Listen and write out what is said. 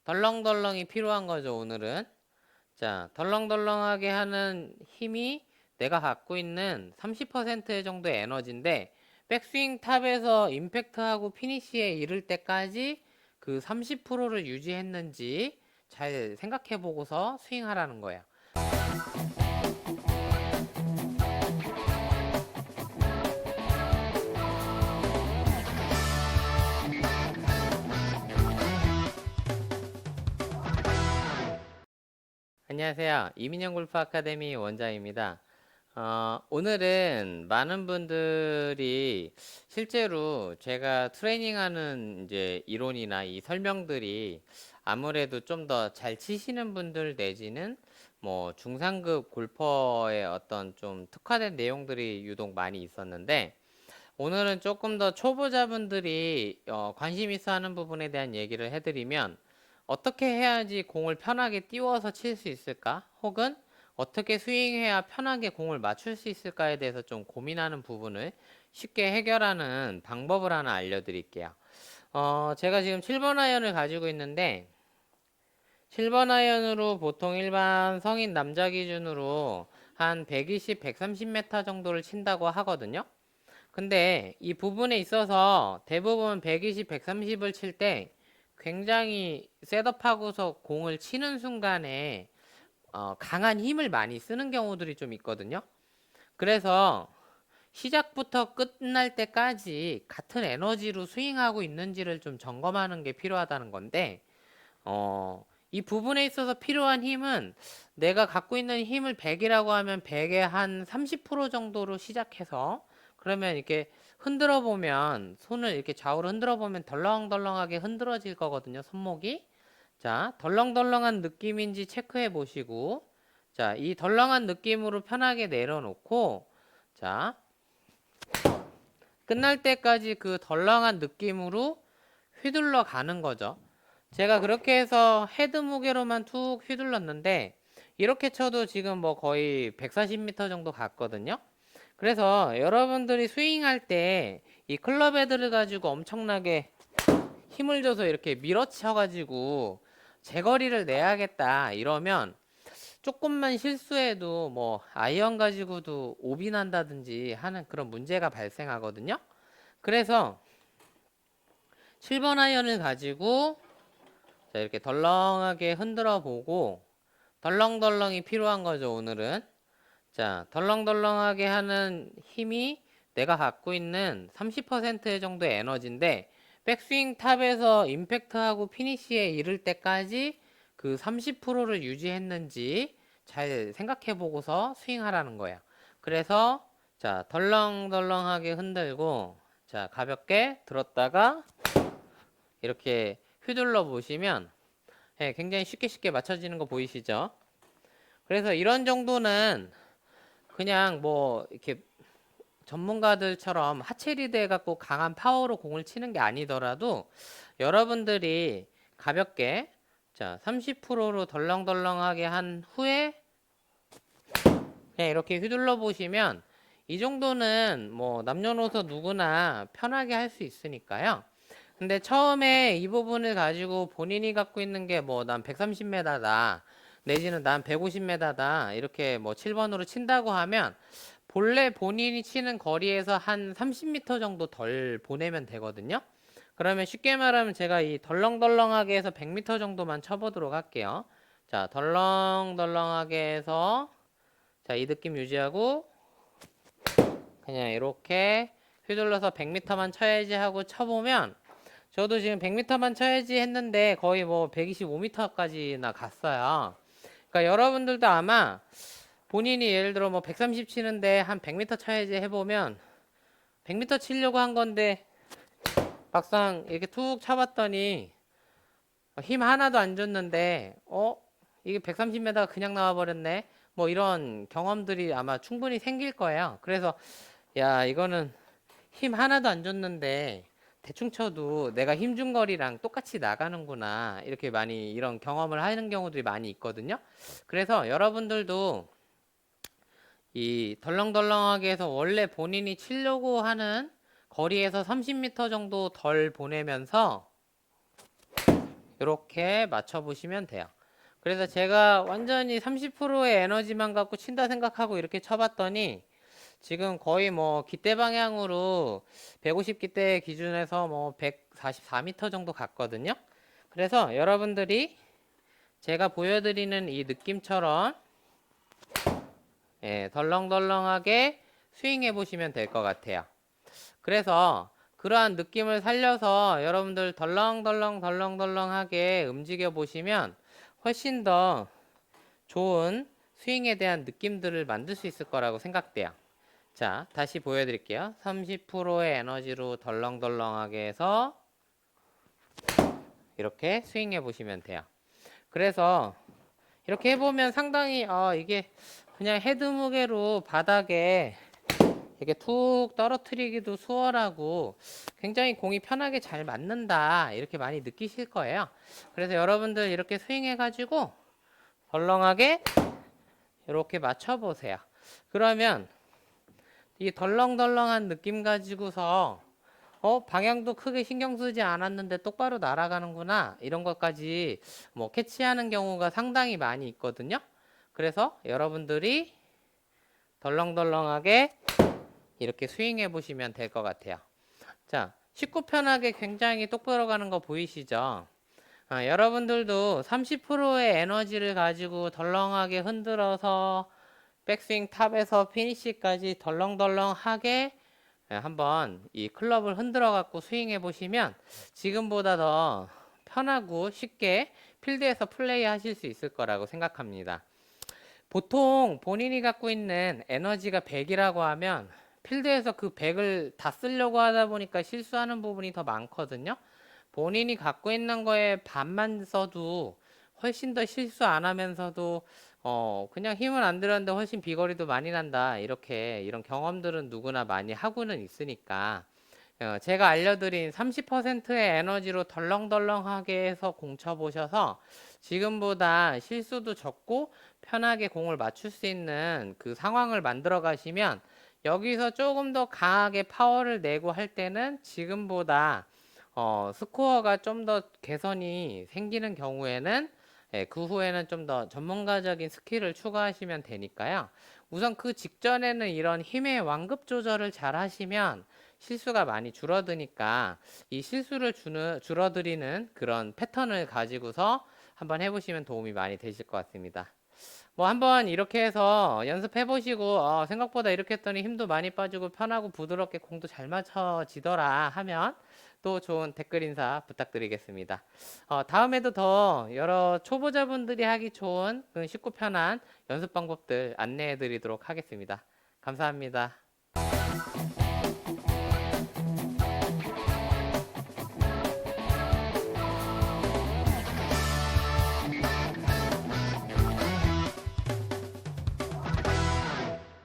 덜렁덜렁이 필요한 거죠, 오늘은. 자, 덜렁덜렁하게 하는 힘이 내가 갖고 있는 30% 정도의 에너지인데, 백스윙 탑에서 임팩트하고 피니시에 이를 때까지 그 30%를 유지했는지 잘 생각해 보고서 스윙하라는 거예요. 안녕하세요. 이민영 골프 아카데미 원장입니다. 오늘은 많은 분들이 실제로 제가 트레이닝하는 이제 이론이나 이 설명들이 아무래도 좀 더 잘 치시는 분들 내지는 뭐 중상급 골퍼의 어떤 좀 특화된 내용들이 유독 많이 있었는데, 오늘은 조금 더 초보자분들이 관심 있어 하는 부분에 대한 얘기를 해드리면, 어떻게 해야지 공을 편하게 띄워서 칠 수 있을까? 혹은 어떻게 스윙해야 편하게 공을 맞출 수 있을까에 대해서 좀 고민하는 부분을 쉽게 해결하는 방법을 하나 알려드릴게요. 제가 지금 7번 아이언을 가지고 있는데, 7번 아이언으로 보통 일반 성인 남자 기준으로 한 120, 130m 정도를 친다고 하거든요. 근데 이 부분에 있어서 대부분 120, 130을 칠 때 굉장히 셋업하고서 공을 치는 순간에 강한 힘을 많이 쓰는 경우들이 좀 있거든요. 그래서 시작부터 끝날 때까지 같은 에너지로 스윙하고 있는지를 좀 점검하는 게 필요하다는 건데, 이 부분에 있어서 필요한 힘은 내가 갖고 있는 힘을 100이라고 하면 100의 한 30% 정도로 시작해서, 그러면 이렇게 흔들어 보면, 손을 이렇게 좌우로 흔들어 보면 덜렁덜렁하게 흔들어질 거거든요, 손목이. 자, 덜렁덜렁한 느낌인지 체크해 보시고, 자, 이 덜렁한 느낌으로 편하게 내려놓고, 자, 끝날 때까지 그 덜렁한 느낌으로 휘둘러 가는 거죠. 제가 그렇게 해서 헤드 무게로만 툭 휘둘렀는데, 이렇게 쳐도 지금 뭐 거의 140m 정도 갔거든요. 그래서 여러분들이 스윙할 때 이 클럽 헤드를 가지고 엄청나게 힘을 줘서 이렇게 밀어쳐 가지고 제거리를 내야겠다 이러면, 조금만 실수해도 뭐 아이언 가지고도 오비 난다든지 하는 그런 문제가 발생하거든요. 그래서 7번 아이언을 가지고 자, 이렇게 덜렁하게 흔들어 보고, 덜렁덜렁이 필요한 거죠, 오늘은. 자, 덜렁덜렁하게 하는 힘이 내가 갖고 있는 30% 정도의 에너지인데, 백스윙 탑에서 임팩트하고 피니시에 이를 때까지 그 30%를 유지했는지 잘 생각해 보고서 스윙하라는 거예요. 그래서 자, 덜렁덜렁하게 흔들고, 자, 가볍게 들었다가 이렇게 휘둘러 보시면, 예, 굉장히 쉽게 맞춰지는 거 보이시죠? 그래서 이런 정도는 그냥 뭐 이렇게 전문가들처럼 하체 리드 해갖고 강한 파워로 공을 치는 게 아니더라도, 여러분들이 가볍게 자 30%로 덜렁덜렁하게 한 후에 그냥 이렇게 휘둘러 보시면, 이 정도는 뭐 남녀노소 누구나 편하게 할 수 있으니까요. 근데 처음에 이 부분을 가지고 본인이 갖고 있는 게 뭐 난 130m다 내지는 난 150m다 이렇게 뭐 7번으로 친다고 하면, 본래 본인이 치는 거리에서 한 30m 정도 덜 보내면 되거든요. 그러면 쉽게 말하면 제가 이 덜렁덜렁하게 해서 100m 정도만 쳐보도록 할게요. 자, 덜렁덜렁하게 해서 자, 이 느낌 유지하고 그냥 이렇게 휘둘러서 100m만 쳐야지 하고 쳐보면, 저도 지금 100m만 쳐야지 했는데 거의 뭐 125m까지나 갔어요. 그러니까 여러분들도 아마 본인이 예를 들어 뭐 130 치는데 한 100m 쳐야지 해보면, 100m 치려고 한 건데 막상 이렇게 툭 쳐봤더니 힘 하나도 안 줬는데 이게 130m가 그냥 나와버렸네, 뭐 이런 경험들이 아마 충분히 생길 거예요. 그래서 야, 이거는 힘 하나도 안 줬는데 대충 쳐도 내가 힘준 거리랑 똑같이 나가는구나, 이렇게 많이 이런 경험을 하는 경우들이 많이 있거든요. 그래서 여러분들도 이 덜렁덜렁하게 해서 원래 본인이 치려고 하는 거리에서 30m 정도 덜 보내면서 이렇게 맞춰보시면 돼요. 그래서 제가 완전히 30%의 에너지만 갖고 친다 생각하고 이렇게 쳐봤더니 지금 거의 뭐 기대 방향으로 150기대 기준에서 뭐 144m 정도 갔거든요. 그래서 여러분들이 제가 보여드리는 이 느낌처럼 덜렁덜렁하게 스윙해 보시면 될 것 같아요. 그래서 그러한 느낌을 살려서 여러분들 덜렁덜렁하게 움직여 보시면 훨씬 더 좋은 스윙에 대한 느낌들을 만들 수 있을 거라고 생각돼요. 자, 다시 보여드릴게요. 30%의 에너지로 덜렁덜렁하게 해서 이렇게 스윙해 보시면 돼요. 그래서 이렇게 해보면 상당히 이게 그냥 헤드 무게로 바닥에 이렇게 툭 떨어뜨리기도 수월하고 굉장히 공이 편하게 잘 맞는다 이렇게 많이 느끼실 거예요. 그래서 여러분들 이렇게 스윙해 가지고 덜렁하게 이렇게 맞춰 보세요. 그러면 이 덜렁덜렁한 느낌 가지고서 방향도 크게 신경 쓰지 않았는데 똑바로 날아가는구나 이런 것까지 뭐 캐치하는 경우가 상당히 많이 있거든요. 그래서 여러분들이 덜렁덜렁하게 이렇게 스윙해 보시면 될 것 같아요. 자, 쉽고 편하게 굉장히 똑바로 가는 거 보이시죠? 여러분들도 30%의 에너지를 가지고 덜렁하게 흔들어서 백스윙 탑에서 피니시까지 덜렁덜렁하게 한번 이 클럽을 흔들어 갖고 스윙해 보시면 지금보다 더 편하고 쉽게 필드에서 플레이 하실 수 있을 거라고 생각합니다. 보통 본인이 갖고 있는 에너지가 100이라고 하면 필드에서 그 100을 다 쓰려고 하다 보니까 실수하는 부분이 더 많거든요. 본인이 갖고 있는 거에 반만 써도 훨씬 더 실수 안 하면서도 그냥 힘은 안 들었는데 훨씬 비거리도 많이 난다. 이렇게 이런 경험들은 누구나 많이 하고는 있으니까 제가 알려드린 30%의 에너지로 덜렁덜렁하게 해서 공 쳐보셔서 지금보다 실수도 적고 편하게 공을 맞출 수 있는 그 상황을 만들어 가시면 여기서 조금 더 강하게 파워를 내고 할 때는 지금보다 스코어가 좀 더 개선이 생기는 경우에는 그 후에는 좀 더 전문가적인 스킬을 추가하시면 되니까요. 우선 그 직전에는 이런 힘의 완급 조절을 잘 하시면 실수가 많이 줄어드니까 이 실수를 줄어들이는 그런 패턴을 가지고서 한번 해보시면 도움이 많이 되실 것 같습니다. 뭐 한번 이렇게 해서 연습해 보시고 생각보다 이렇게 했더니 힘도 많이 빠지고 편하고 부드럽게 공도 잘 맞춰지더라 하면 또 좋은 댓글 인사 부탁드리겠습니다. 다음에도 더 여러 초보자분들이 하기 좋은 쉽고 편한 연습 방법들 안내해 드리도록 하겠습니다. 감사합니다.